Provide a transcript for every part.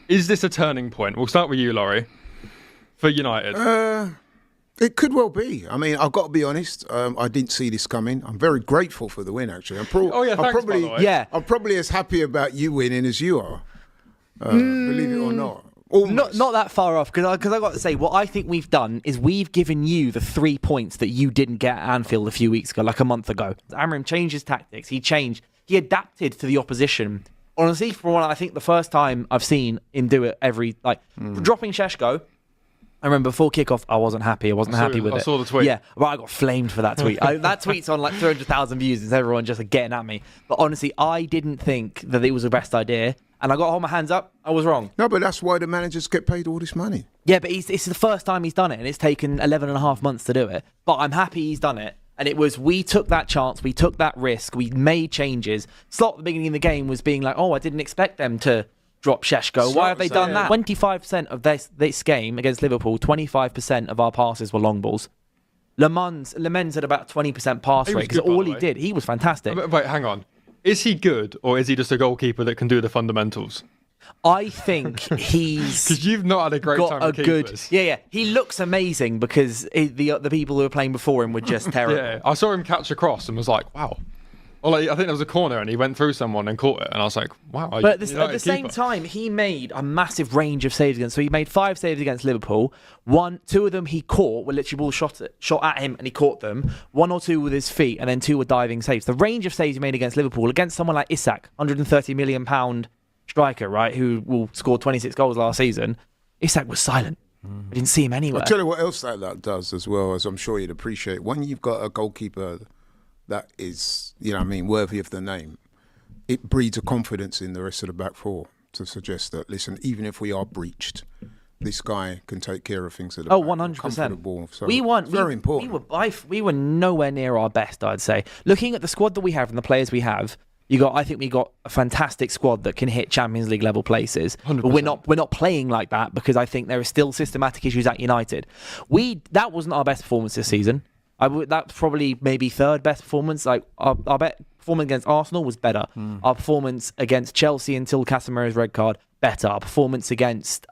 Is this a turning point? We'll start with you, Laurie, for United. It could well be. I mean, I've got to be honest. I didn't see this coming. I'm very grateful for the win, actually. Thanks, by the way. Yeah. I'm probably as happy about you winning as you are. Believe it or not. Not that far off, because I got to say, what I think we've done is we've given you the 3 points that you didn't get at Anfield a few weeks ago, like a month ago. Amorim changed his tactics. He adapted to the opposition. Honestly, for one, I think the first time I've seen him do it dropping Šeško. I remember before kickoff, I wasn't happy. I wasn't happy with it. I saw the tweet. Yeah, well, I got flamed for that tweet. That tweet's on like 300,000 views. It's everyone just getting at me. But honestly, I didn't think that it was the best idea. And I got to hold my hands up. I was wrong. No, but that's why the managers get paid all this money. Yeah, but it's the first time he's done it. And it's taken 11 and a half months to do it. But I'm happy he's done it. And it was, we took that chance. We took that risk. We made changes. Slot at the beginning of the game was being like, I didn't expect them to drop Šeško. Why have they done that? 25% of this game against Liverpool, 25% of our passes were long balls. Lemans had about 20% pass rate because all he did, he was fantastic. Wait, hang on. Is he good, or is he just a goalkeeper that can do the fundamentals? I think he's because you've not had a great time with keepers. Yeah. He looks amazing because the people who were playing before him were just terrible. Yeah, I saw him catch a cross and was like, wow. Well, I think there was a corner and he went through someone and caught it, and I was like, wow. But at the same time, he made a massive range of saves against. So he made 5 saves against Liverpool. 2 of them he caught, were literally balls shot at him, and he caught them. 1 or 2 with his feet, and then 2 were diving saves. The range of saves he made against Liverpool, against someone like Isak, £130 million striker, right, who will score 26 goals last season. Isak was silent. I didn't see him anywhere. I'll tell you what else that does as well, as I'm sure you'd appreciate. When you've got a goalkeeper that is, worthy of the name, it breeds a confidence in the rest of the back four to suggest that, listen, even if we are breached, this guy can take care of things at the back. 100%. So Very important. We were nowhere near our best, I'd say. Looking at the squad that we have and the players we have, I think we got a fantastic squad that can hit Champions League level places. 100%. But we're not playing like that because I think there are still systematic issues at United. That wasn't our best performance this season. That's probably maybe third best performance. Like our performance against Arsenal was better. Our performance against Chelsea until Casemiro's red card, better. Our performance against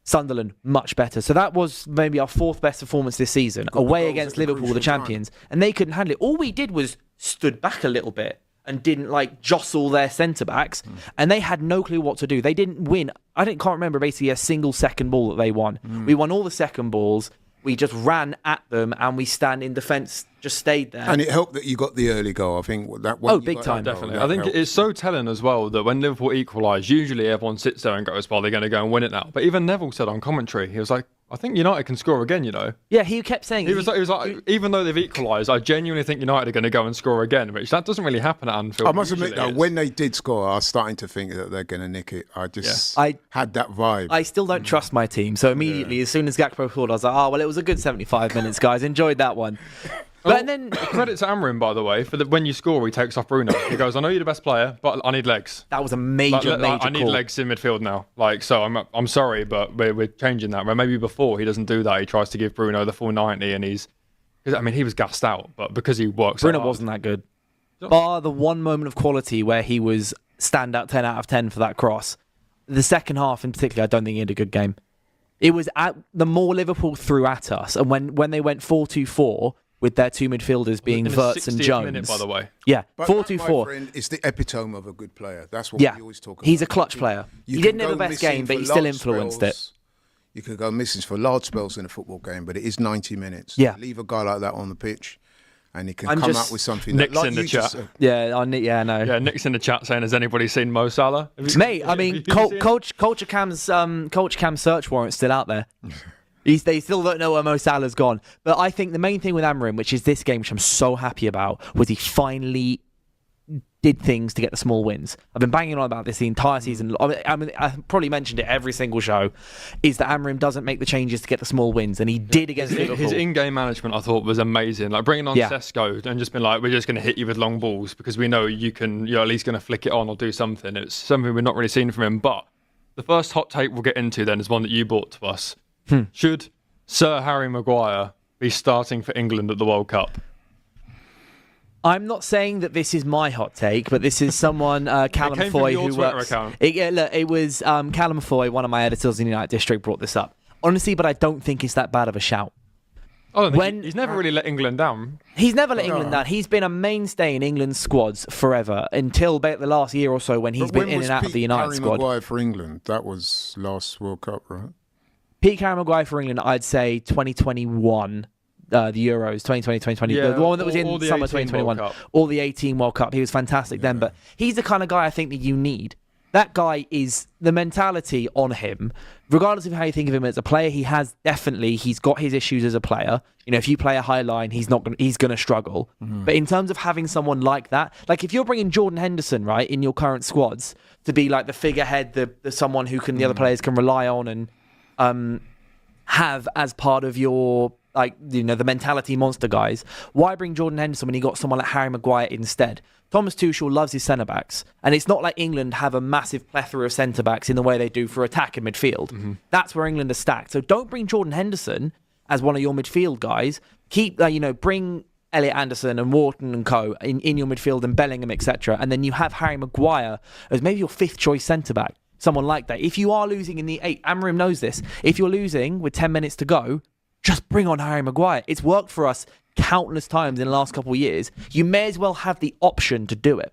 Sunderland, much better. So that was maybe our 4th best performance this season, away against Liverpool, the champions, and they couldn't handle it. All we did was stood back a little bit and didn't jostle their centre backs, and they had no clue what to do. They didn't win. Can't remember basically a single second ball that they won. We won all the second balls. We just ran at them, and we stand in defence, just stayed there. And it helped that you got the early goal. I think that. Big time, definitely. I think it's so telling as well that when Liverpool equalise, usually everyone sits there and goes, "Well, they're going to go and win it now." But even Neville said on commentary, he was like, "I think United can score again." Yeah, he kept saying. He was like, even though they've equalised, I genuinely think United are going to go and score again, which that doesn't really happen at Anfield. I must admit, though, when they did score, I was starting to think that they're going to nick it. I had that vibe. I still don't trust my team, so immediately, as soon as Gakpo scored, I was like, it was a good 75 minutes, guys. Enjoyed that one. But then credit to Amorim, by the way, for when you score, he takes off Bruno. He goes, "I know you're the best player, but I need legs." That was a major I need call. legs in midfield now. So I'm sorry, but we're changing that. Where maybe before he doesn't do that, he tries to give Bruno the full 90, and he was gassed out, but because he works. Bruno wasn't that good. Bar the one moment of quality where he was standout 10 out of 10 for that cross. The second half, in particular, I don't think he had a good game. It was the more Liverpool threw at us, and when they went 4-2-4. With their 2 midfielders being Wirtz and Jones. Minute, by the way. Yeah, but 4-2-4. It's the epitome of a good player. That's what we always talk about. He's a clutch player. He didn't have the best game, but he still influenced it. You could go missing for large spells in a football game, but it is 90 minutes. Yeah. Leave a guy like that on the pitch, and he can come up with something. Nick's in the chat. I know. Yeah, Nick's in the chat saying, "Has anybody seen Mo Salah?" Mate, I mean, Culture Cam's search warrant's still out there. They still don't know where Mo Salah's gone. But I think the main thing with Amorim, which is this game, which I'm so happy about, was he finally did things to get the small wins. I've been banging on about this the entire season. I probably mentioned it every single show, is that Amorim doesn't make the changes to get the small wins, and he did against Liverpool. His in-game management, I thought, was amazing. Like bringing on Šeško and just being like, we're just going to hit you with long balls because we know you're at least going to flick it on or do something. It's something we've not really seen from him. But the first hot take we'll get into then is one that you brought to us. Should Sir Harry Maguire be starting for England at the World Cup? I'm not saying that this is my hot take, but this is someone, Callum came Foy, from your who Twitter works. account. It was Callum Foy, one of my editors in the United District, brought this up. Honestly, but I don't think it's that bad of a shout. He's never really let England down. He's never let England down. He's been a mainstay in England's squads forever until about the last year or so when he's been in and out of the United squad. Maguire for England, that was last World Cup, right? Pete Maguire for England, I'd say 2021. The Euros, 2020, 2020. Yeah, the one that was in all the summer 18 2021. World Cup. All the 18 World Cup. He was fantastic then, but he's the kind of guy I think that you need. That guy is the mentality on him, regardless of how you think of him as a player. He's got his issues as a player. You know, if you play a high line, he's going to struggle. Mm-hmm. But in terms of having someone like that, like if you're bringing Jordan Henderson, right, in your current squads to be like the figurehead, the someone who the other players can rely on and have as part of your, like, you know, the mentality monster guys. Why bring Jordan Henderson when you got someone like Harry Maguire instead? Thomas Tuchel loves his centre-backs, and it's not like England have a massive plethora of centre-backs in the way they do for attack and midfield. Mm-hmm. That's where England are stacked. So don't bring Jordan Henderson as one of your midfield guys. Keep, bring Elliot Anderson and Wharton and co in your midfield and Bellingham, etc. And then you have Harry Maguire as maybe your fifth choice centre-back. Someone like that. If you are losing in the 8th, Amarim knows this. If you're losing with 10 minutes to go, just bring on Harry Maguire. It's worked for us countless times in the last couple of years. You may as well have the option to do it.